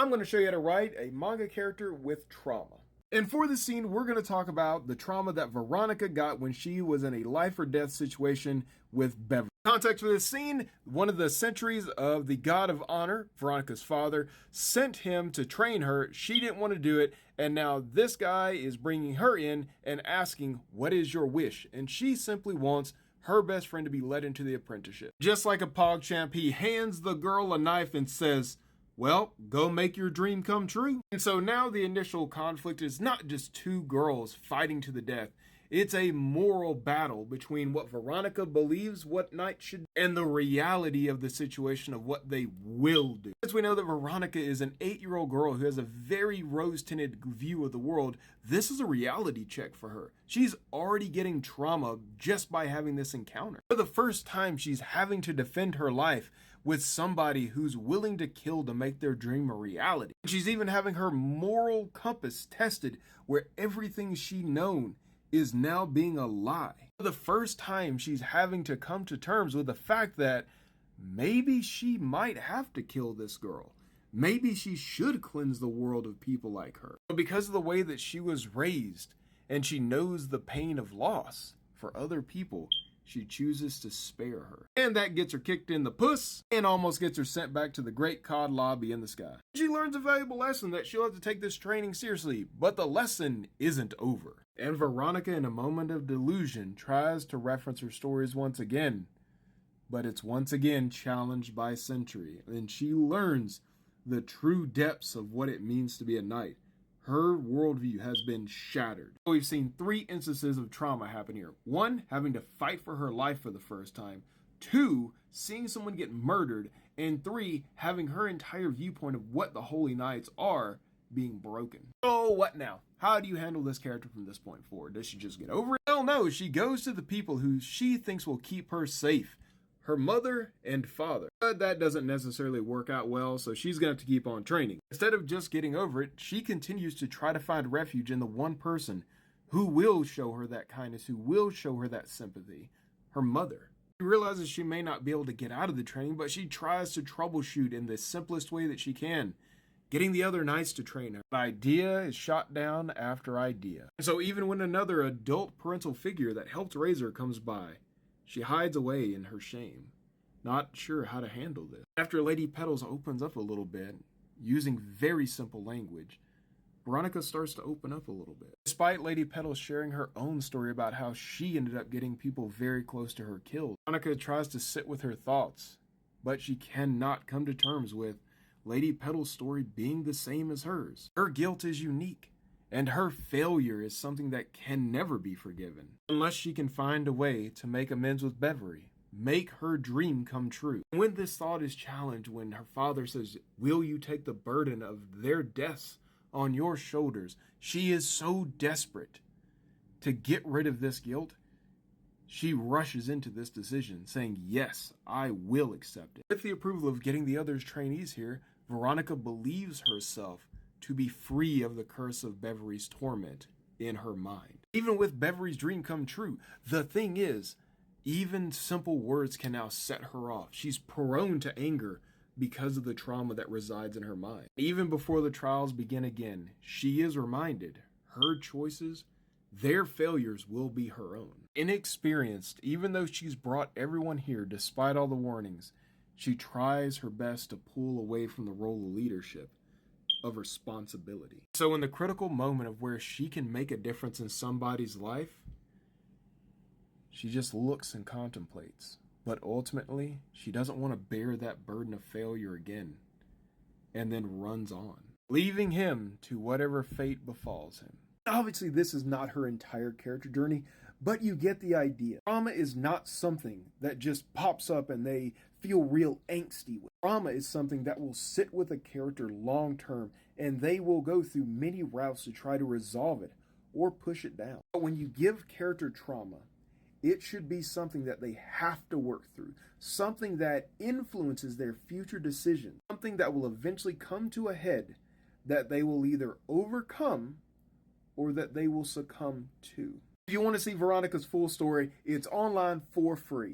I'm going to show you how to write a manga character with trauma. And for this scene, we're going to talk about the trauma that Veronica got when she was in a life or death situation with Beverly. Context for this scene, one of the centuries of the god of honor, Veronica's father, sent him to train her. She didn't want to do it, and now this guy is bringing her in and asking, what is your wish? And she simply wants her best friend to be led into the apprenticeship. Just like a PogChamp, he hands the girl a knife and says, well, go make your dream come true. And so now the initial conflict is not just two girls fighting to the death. It's a moral battle between what Veronica believes what Knight should do and the reality of the situation of what they will do. Since we know that Veronica is an 8-year-old girl who has a very rose-tinted view of the world, this is a reality check for her. She's already getting trauma just by having this encounter. For the first time, she's having to defend her life with somebody who's willing to kill to make their dream a reality. She's even having her moral compass tested where everything she's known is now being a lie. For the first time, she's having to come to terms with the fact that maybe she might have to kill this girl. Maybe she should cleanse the world of people like her. But because of the way that she was raised and she knows the pain of loss for other people, she chooses to spare her. And that gets her kicked in the puss and almost gets her sent back to the Great Cod Lobby in the sky. She learns a valuable lesson that she'll have to take this training seriously, but the lesson isn't over. And Veronica, in a moment of delusion, tries to reference her stories once again, but it's once again challenged by Century, and she learns the true depths of what it means to be a knight. Her worldview has been shattered. We've seen 3 instances of trauma happen here. 1, having to fight for her life for the first time. 2, seeing someone get murdered. And 3, having her entire viewpoint of what the Holy Knights are being broken. So what now? How do you handle this character from this point forward? Does she just get over it? Hell no, she goes to the people who she thinks will keep her safe. Her mother and father. But that doesn't necessarily work out well, so she's going to have to keep on training. Instead of just getting over it, she continues to try to find refuge in the one person who will show her that kindness, who will show her that sympathy, her mother. She realizes she may not be able to get out of the training, but she tries to troubleshoot in the simplest way that she can, getting the other knights to train her. Idea is shot down after idea. And so even when another adult parental figure that helped raise her comes by, she hides away in her shame, not sure how to handle this. After Lady Petals opens up a little bit, using very simple language, Veronica starts to open up a little bit. Despite Lady Petals sharing her own story about how she ended up getting people very close to her killed, Veronica tries to sit with her thoughts, but she cannot come to terms with Lady Petals' story being the same as hers. Her guilt is unique, and her failure is something that can never be forgiven, unless she can find a way to make amends with Beverly, make her dream come true. When this thought is challenged, when her father says, will you take the burden of their deaths on your shoulders, she is so desperate to get rid of this guilt, she rushes into this decision, saying, yes, I will accept it. With the approval of getting the others trainees here, Veronica believes herself to be free of the curse of Beverly's torment in her mind. Even with Beverly's dream come true, the thing is, even simple words can now set her off. She's prone to anger because of the trauma that resides in her mind. Even before the trials begin again, she is reminded her choices, their failures will be her own. Inexperienced, even though she's brought everyone here despite all the warnings, she tries her best to pull away from the role of leadership, of responsibility. So in the critical moment of where she can make a difference in somebody's life, she just looks and contemplates. But ultimately, she doesn't want to bear that burden of failure again, and then runs on, leaving him to whatever fate befalls him. Obviously, this is not her entire character journey, but you get the idea. Trauma is not something that just pops up and they feel real angsty with. Trauma is something that will sit with a character long term, and they will go through many routes to try to resolve it or push it down. But when you give character trauma, it should be something that they have to work through, something that influences their future decisions, something that will eventually come to a head that they will either overcome or that they will succumb to. If you want to see Veronica's full story, it's online for free.